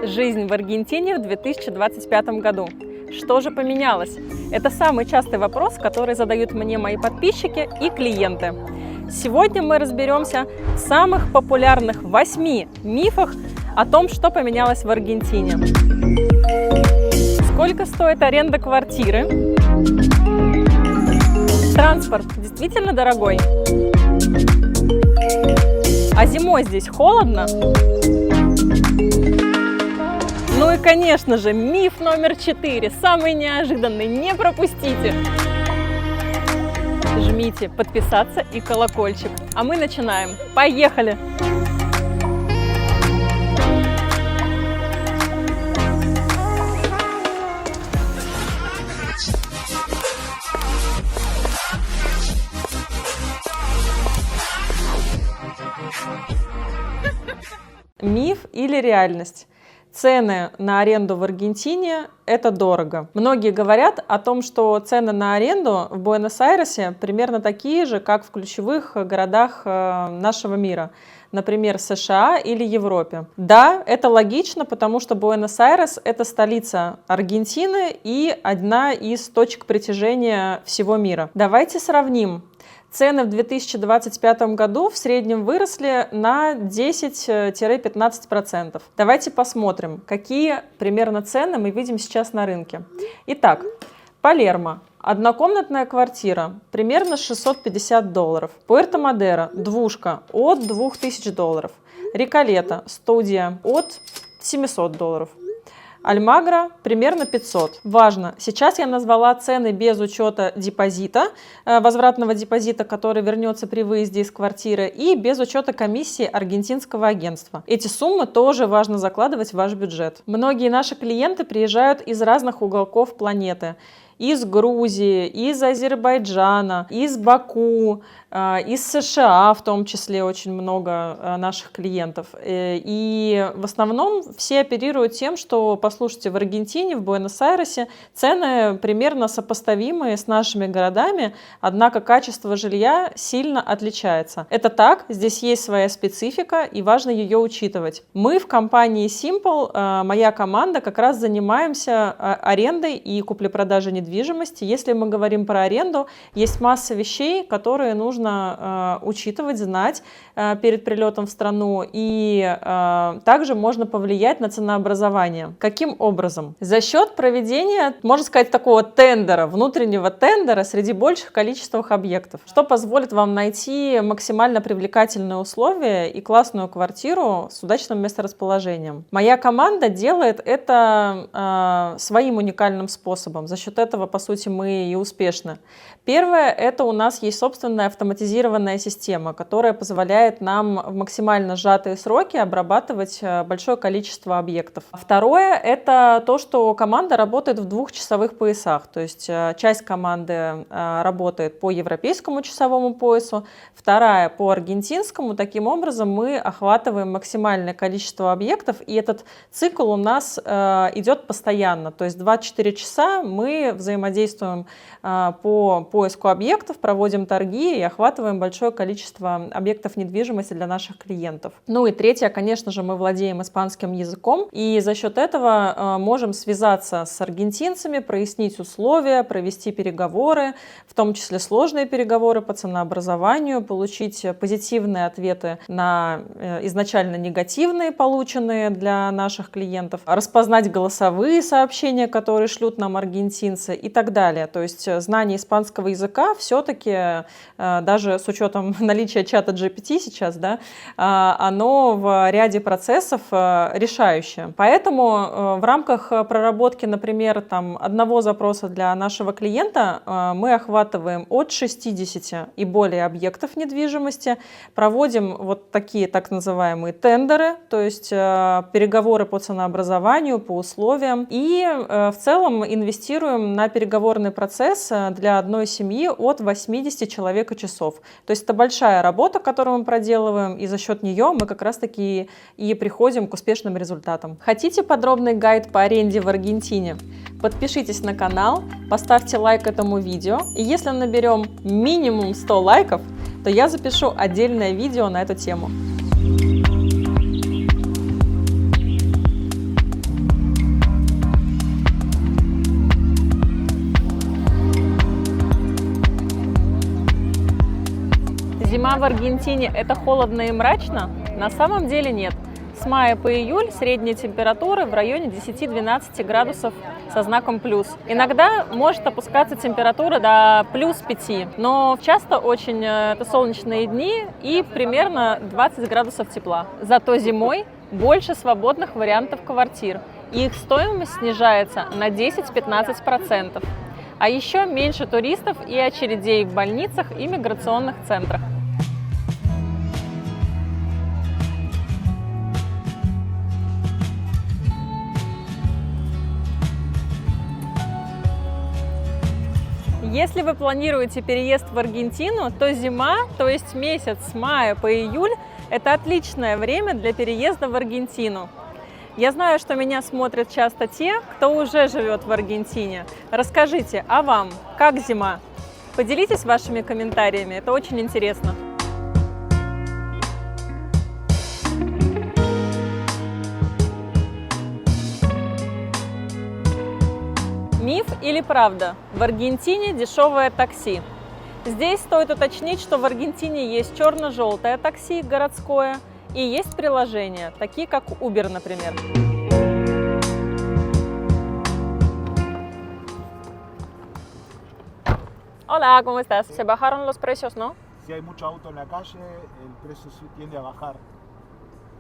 Жизнь в Аргентине в 2025 году. Что же поменялось? Это самый частый вопрос, который задают мне мои подписчики и клиенты. Сегодня мы разберемся в самых популярных 8 мифах о том, что поменялось в Аргентине. Сколько стоит аренда квартиры? Транспорт действительно дорогой? А зимой здесь холодно? Ну и, конечно же, миф номер 4, самый неожиданный, не пропустите! Жмите подписаться и колокольчик. А мы начинаем. Поехали! Миф или реальность? Цены на аренду в Аргентине – это дорого. Многие говорят о том, что цены на аренду в Буэнос-Айресе примерно такие же, как в ключевых городах нашего мира, например, США или Европе. Да, это логично, потому что Буэнос-Айрес – это столица Аргентины и одна из точек притяжения всего мира. Давайте сравним. Цены в 2025 году в среднем выросли на 10-15%. Давайте посмотрим, какие примерно цены мы видим сейчас на рынке. Итак, Палермо. Однокомнатная квартира примерно $650. Пуэрто-Мадеро двушка от $2000. Риколета студия от $700. Альмагро примерно 500. Важно, сейчас я назвала цены без учета депозита, возвратного депозита, который вернется при выезде из квартиры, и без учета комиссии аргентинского агентства. Эти суммы тоже важно закладывать в ваш бюджет. Многие наши клиенты приезжают из разных уголков планеты. Из Грузии, из Азербайджана, из Баку, из США, в том числе очень много наших клиентов. И в основном все оперируют тем, что, послушайте, в Аргентине, в Буэнос-Айресе цены примерно сопоставимые с нашими городами, однако качество жилья сильно отличается. Это так, здесь есть своя специфика, и важно ее учитывать. Мы в компании Simple, моя команда, как раз занимаемся арендой и куплей-продажей недвижимости. Если мы говорим про аренду, есть масса вещей, которые нужно учитывать, знать перед прилетом в страну, и также можно повлиять на ценообразование. Каким образом? За счет проведения, можно сказать, такого тендера, внутреннего тендера среди больших количеств объектов, что позволит вам найти максимально привлекательные условия и классную квартиру с удачным месторасположением. Моя команда делает это своим уникальным способом. За счет этого, по сути, мы и успешны. Первое, это у нас есть собственная автоматизированная система, которая позволяет нам в максимально сжатые сроки обрабатывать большое количество объектов. Второе, это то, что команда работает в двухчасовых поясах, то есть часть команды работает по европейскому часовому поясу, вторая по аргентинскому. Таким образом, мы охватываем максимальное количество объектов, и этот цикл у нас идет постоянно, то есть 24 часа мы взаимодействуем по поиску объектов, проводим торги и охватываем большое количество объектов недвижимости для наших клиентов. Ну и третье, конечно же, мы владеем испанским языком, и за счет этого можем связаться с аргентинцами, прояснить условия, провести переговоры, в том числе сложные переговоры по ценообразованию, получить позитивные ответы на изначально негативные, полученные для наших клиентов, распознать голосовые сообщения, которые шлют нам аргентинцы и так далее. То есть знание испанского языка все-таки, даже с учетом наличия чата GPT сейчас, да, оно в ряде процессов решающее. Поэтому в рамках проработки, например, одного запроса для нашего клиента мы охватываем от 60 и более объектов недвижимости, проводим вот такие так называемые тендеры, то есть переговоры по ценообразованию, по условиям, и в целом инвестируем на переговорный процесс для одной семьи от 80 человека-часов. То есть это большая работа, которую мы проделываем, и за счет нее мы как раз-таки и приходим к успешным результатам. Хотите подробный гайд по аренде в Аргентине? Подпишитесь на канал, поставьте лайк этому видео, и если наберем минимум 100 лайков, то я запишу отдельное видео на эту тему. Зима в Аргентине – это холодно и мрачно? На самом деле нет. С мая по июль средние температуры в районе 10-12 градусов со знаком плюс. Иногда может опускаться температура до плюс 5, но часто очень это солнечные дни и примерно 20 градусов тепла. Зато зимой больше свободных вариантов квартир, и их стоимость снижается на 10-15%. А еще меньше туристов и очередей в больницах и миграционных центрах. Если вы планируете переезд в Аргентину, то зима, то есть месяц с мая по июль, это отличное время для переезда в Аргентину. Я знаю, что меня смотрят часто те, кто уже живет в Аргентине. Расскажите, а вам как зима? Поделитесь вашими комментариями, это очень интересно. Миф или правда? В Аргентине дешевое такси. Здесь стоит уточнить, что в Аргентине есть черно-желтое такси городское и есть приложения, такие как Uber, например. Hola, ¿cómo estás? ¿Se bajaron los precios, no? Si hay mucho auto en la calle, el precio tiende a bajar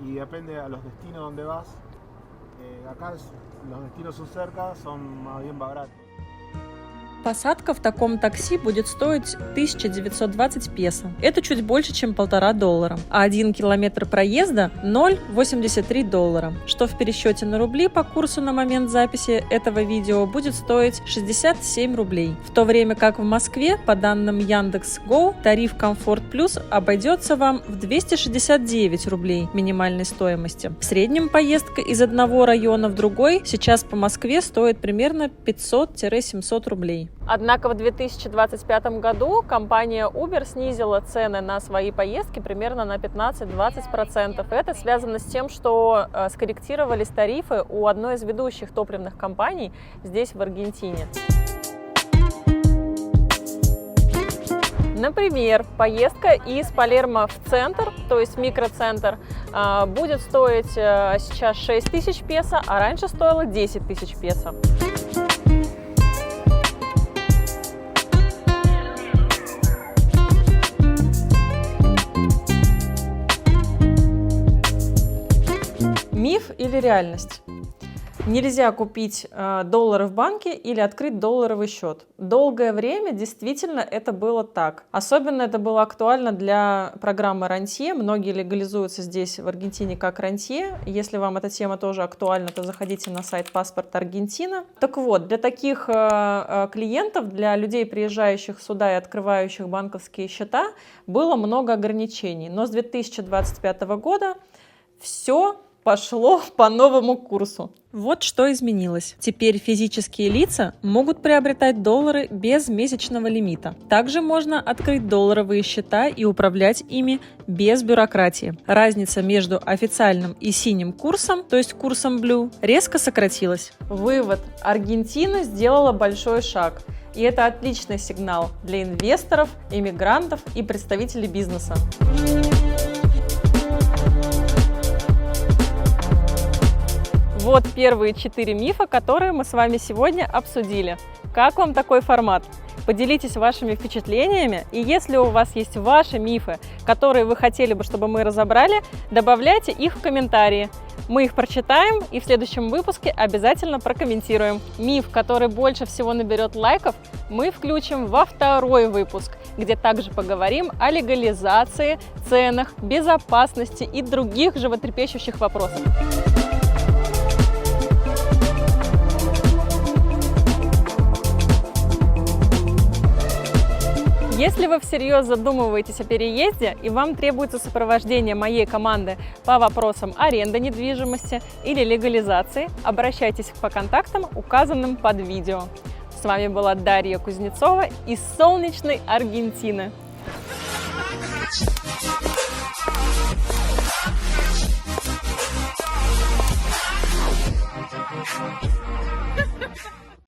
y depende a los destinos donde vas. Acá los destinos son cerca, son más bien baratos. Посадка в таком такси будет стоить 1920 песо. Это чуть больше, чем $1,5. А 1 километр проезда – $0,83, что в пересчете на рубли по курсу на момент записи этого видео будет стоить 67 рублей. В то время как в Москве, по данным Яндекс.Го, тариф Комфорт Плюс обойдется вам в 269 рублей минимальной стоимости. В среднем поездка из одного района в другой сейчас по Москве стоит примерно 500-700 рублей. Однако в 2025 году компания Uber снизила цены на свои поездки примерно на 15-20%. Это связано с тем, что скорректировались тарифы у одной из ведущих топливных компаний здесь, в Аргентине. Например, поездка из Палермо в центр, то есть микроцентр, будет стоить сейчас 6 тысяч песо, а раньше стоила 10 тысяч песо. Миф или реальность? Нельзя купить доллары в банке или открыть долларовый счет. Долгое время действительно это было так. Особенно это было актуально для программы «Рантье». Многие легализуются здесь, в Аргентине, как рантье. Если вам эта тема тоже актуальна, то заходите на сайт «Паспорт Аргентина». Так вот, для таких клиентов, для людей, приезжающих сюда и открывающих банковские счета, было много ограничений. Но с 2025 года все пошло по новому курсу. Вот что изменилось. Теперь физические лица могут приобретать доллары без месячного лимита. Также можно открыть долларовые счета и управлять ими без бюрократии. Разница между официальным и синим курсом, то есть курсом Blue, резко сократилась. Вывод. Аргентина сделала большой шаг. И это отличный сигнал для инвесторов, иммигрантов и представителей бизнеса. Вот первые 4 мифа, которые мы с вами сегодня обсудили. Как вам такой формат? Поделитесь вашими впечатлениями, и если у вас есть ваши мифы, которые вы хотели бы, чтобы мы разобрали, добавляйте их в комментарии. Мы их прочитаем и в следующем выпуске обязательно прокомментируем. Миф, который больше всего наберет лайков, мы включим во второй выпуск, где также поговорим о легализации, ценах, безопасности и других животрепещущих вопросах. Если вы всерьез задумываетесь о переезде и вам требуется сопровождение моей команды по вопросам аренды недвижимости или легализации, обращайтесь по контактам, указанным под видео. С вами была Дарья Кузнецова из солнечной Аргентины.